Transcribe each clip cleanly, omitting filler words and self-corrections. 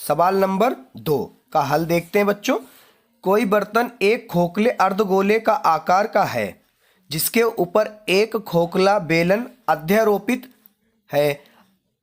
सवाल नंबर 2 का हल देखते हैं बच्चों। कोई बर्तन एक खोखले अर्धगोले का आकार का है जिसके ऊपर एक खोखला बेलन अध्यारोपित है।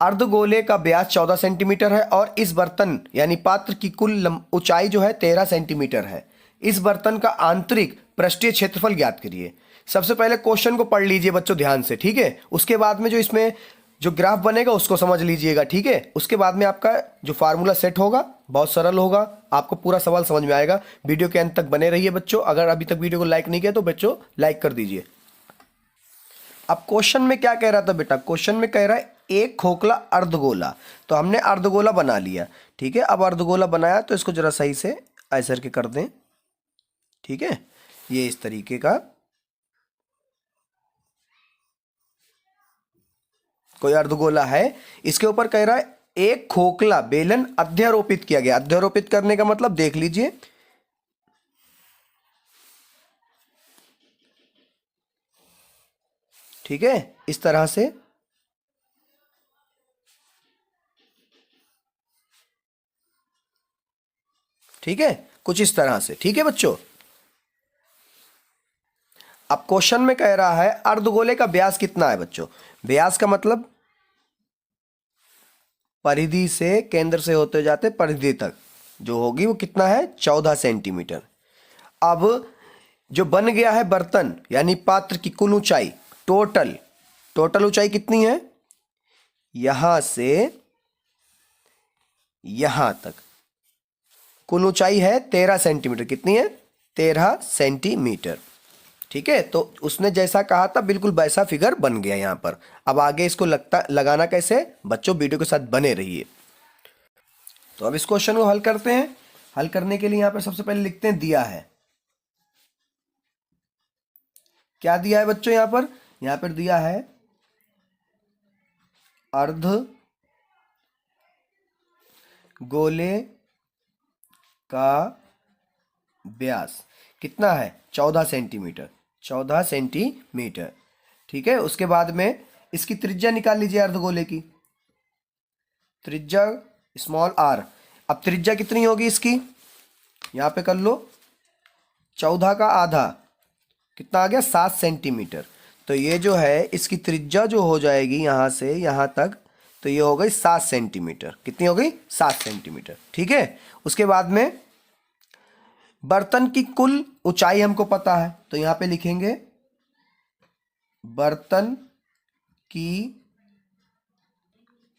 अर्धगोले का व्यास 14 सेंटीमीटर है और इस बर्तन यानी पात्र की कुल ऊंचाई जो है 13 सेंटीमीटर है। इस बर्तन का आंतरिक पृष्ठीय क्षेत्रफल ज्ञात करिए। सबसे पहले क्वेश्चन को पढ़ लीजिए बच्चों ध्यान से, ठीक है। उसके बाद में जो इसमें जो ग्राफ बनेगा उसको समझ लीजिएगा, ठीक है। उसके बाद में आपका जो फार्मूला सेट होगा बहुत सरल होगा, आपको पूरा सवाल समझ में आएगा। वीडियो के अंत तक बने रहिए बच्चों। अगर अभी तक वीडियो को लाइक नहीं किया तो बच्चों लाइक कर दीजिए। अब क्वेश्चन में क्या कह रहा था बेटा, क्वेश्चन में कह रहा है एक खोखला अर्धगोला, तो हमने अर्धगोला बना लिया, ठीक है। अब अर्धगोला बनाया तो इसको जरा सही से ऐसे करके कर दें, ठीक है। ये इस तरीके का कोई अर्धगोला है, इसके ऊपर कह रहा है एक खोखला बेलन अध्यारोपित किया गया। अध्यारोपित करने का मतलब देख लीजिए, ठीक है, इस तरह से, ठीक है, कुछ इस तरह से, ठीक है बच्चों। अब क्वेश्चन में कह रहा है अर्धगोले का व्यास कितना है बच्चों। व्यास का मतलब परिधि से, केंद्र से होते जाते परिधि तक जो होगी वो कितना है, 14 सेंटीमीटर। अब जो बन गया है बर्तन यानी पात्र की कुल ऊंचाई, टोटल ऊंचाई कितनी है, यहां से यहां तक कुल ऊंचाई है 13 सेंटीमीटर। कितनी है, 13 सेंटीमीटर, ठीक है। तो उसने जैसा कहा था बिल्कुल वैसा फिगर बन गया यहां पर। अब आगे इसको लगाना कैसे बच्चों, वीडियो के साथ बने रहिए। तो अब इस क्वेश्चन को हल करते हैं। हल करने के लिए यहां पर सबसे पहले लिखते हैं दिया है। क्या दिया है बच्चों, यहां पर दिया है अर्ध गोले का व्यास कितना है, 14 सेंटीमीटर, 14 सेंटीमीटर, ठीक है। उसके बाद में इसकी त्रिज्या निकाल लीजिए अर्धगोले की, त्रिज्या स्मॉल आर। अब त्रिज्या कितनी होगी इसकी, यहां पे कर लो, 14 का आधा कितना आ गया, 7 सेंटीमीटर। तो ये जो है इसकी त्रिज्या जो हो जाएगी यहां से यहां तक, तो ये हो गई 7 सेंटीमीटर। कितनी हो गई, 7 सेंटीमीटर, ठीक है। उसके बाद में बर्तन की कुल ऊंचाई हमको पता है, तो यहां पे लिखेंगे बर्तन की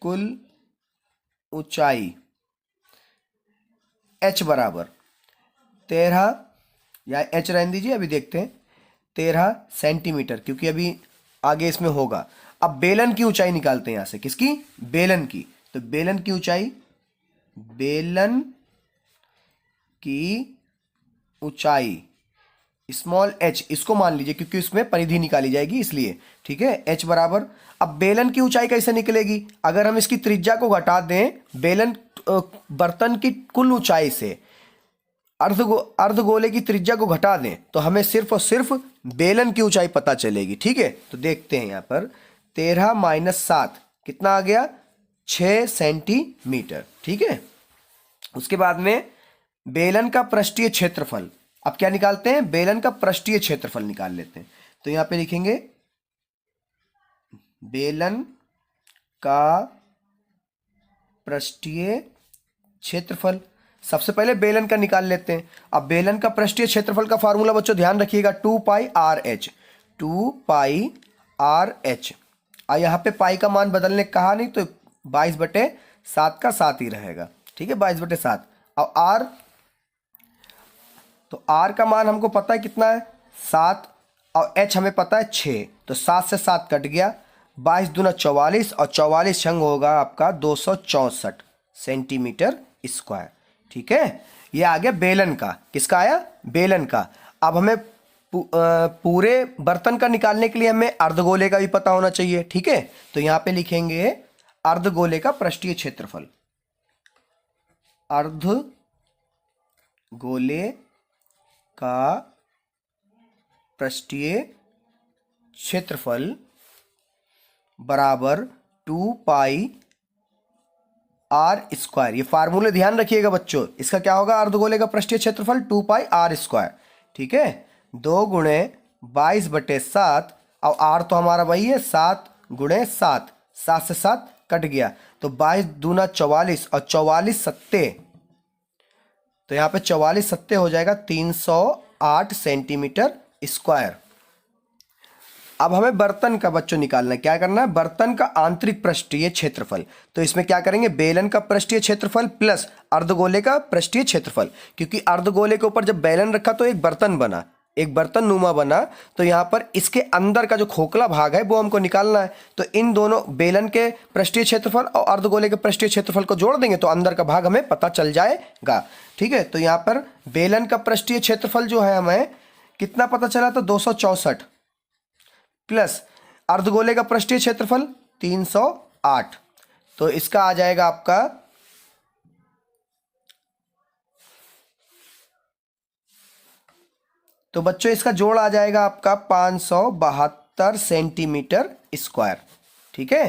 कुल ऊंचाई h बराबर 13, या h रहने दीजिए, अभी देखते हैं 13 सेंटीमीटर, क्योंकि अभी आगे इसमें होगा। अब बेलन की ऊंचाई निकालते हैं यहां से, किसकी, बेलन की। तो बेलन की ऊंचाई, बेलन की ऊंचाई स्मॉल h, इसको मान लीजिए क्योंकि इसमें परिधि निकाली जाएगी इसलिए, ठीक है। h बराबर, अब बेलन की ऊंचाई कैसे निकलेगी, अगर हम इसकी त्रिज्या को घटा दें बेलन बर्तन की कुल ऊंचाई से अर्धगोले की त्रिज्या को घटा दें तो हमें सिर्फ और सिर्फ बेलन की ऊंचाई पता चलेगी, ठीक है। तो देखते हैं यहां पर 13 माइनस 7 कितना आ गया, 6 सेंटीमीटर, ठीक है। उसके बाद में बेलन का पृष्ठीय क्षेत्रफल, अब क्या निकालते हैं, बेलन का पृष्ठीय क्षेत्रफल निकाल लेते हैं। तो यहां पे लिखेंगे बेलन का पृष्ठीय क्षेत्रफल। सबसे पहले बेलन का निकाल लेते हैं। अब बेलन का पृष्ठीय क्षेत्रफल का फार्मूला बच्चों ध्यान रखिएगा, 2 पाई आर एच, 2 पाई आर एच। और यहां पे पाई का मान बदलने कहा नहीं, तो 22/7 का 7 ही रहेगा, ठीक है, 22/7। और आर, तो आर का मान हमको पता है कितना है, 7, और एच हमें पता है 6, तो 7 से 7 कट गया, 22 दूना 44, और 44 छंग होगा आपका 264 सेंटीमीटर स्क्वायर, ठीक है। ये आ गया बेलन का, किसका आया, बेलन का। अब हमें पूरे बर्तन का निकालने के लिए हमें अर्धगोले का भी पता होना चाहिए, ठीक है। तो यहां पे लिखेंगे अर्धगोले का पृष्ठीय क्षेत्रफल, अर्धगोले का पृष्ठीय क्षेत्रफल बराबर 2 पाई आर स्क्वायर। ये फार्मूले ध्यान रखिएगा बच्चों, इसका क्या होगा अर्धगोले का पृष्ठीय क्षेत्रफल 2 पाई आर स्क्वायर। ठीक है, 2 गुणे 22/7 और आर तो हमारा वही है 7 गुणे 7, 7 से 7 कट गया तो 22 दूना 44 और 44 सत्ते, तो यहाँ पे 44 सत्ते हो जाएगा 308 सेंटीमीटर स्क्वायर। अब हमें बर्तन का बच्चों निकालना है, क्या करना है, बर्तन का आंतरिक पृष्ठीय क्षेत्रफल। तो इसमें क्या करेंगे, बेलन का पृष्ठीय क्षेत्रफल प्लस अर्धगोले का पृष्ठीय क्षेत्रफल, क्योंकि अर्धगोले के ऊपर जब बेलन रखा तो एक बर्तन बना, एक बर्तन नुमा बना, तो यहाँ पर इसके अंदर का जो खोखला भाग है वो हमको निकालना है। तो इन दोनों बेलन के पृष्ठीय क्षेत्रफल और अर्धगोले के पृष्ठीय क्षेत्रफल को जोड़ देंगे तो अंदर का भाग हमें पता चल जाएगा। ठीक है, तो यहाँ पर बेलन का पृष्ठीय क्षेत्रफल जो है हमें कितना पता चला था 264 प्लस अर्धगोले का पृष्ठीय क्षेत्रफल 308, तो इसका आ जाएगा आपका तो बच्चों इसका जोड़ आ जाएगा आपका 572 सेंटीमीटर स्क्वायर। ठीक है।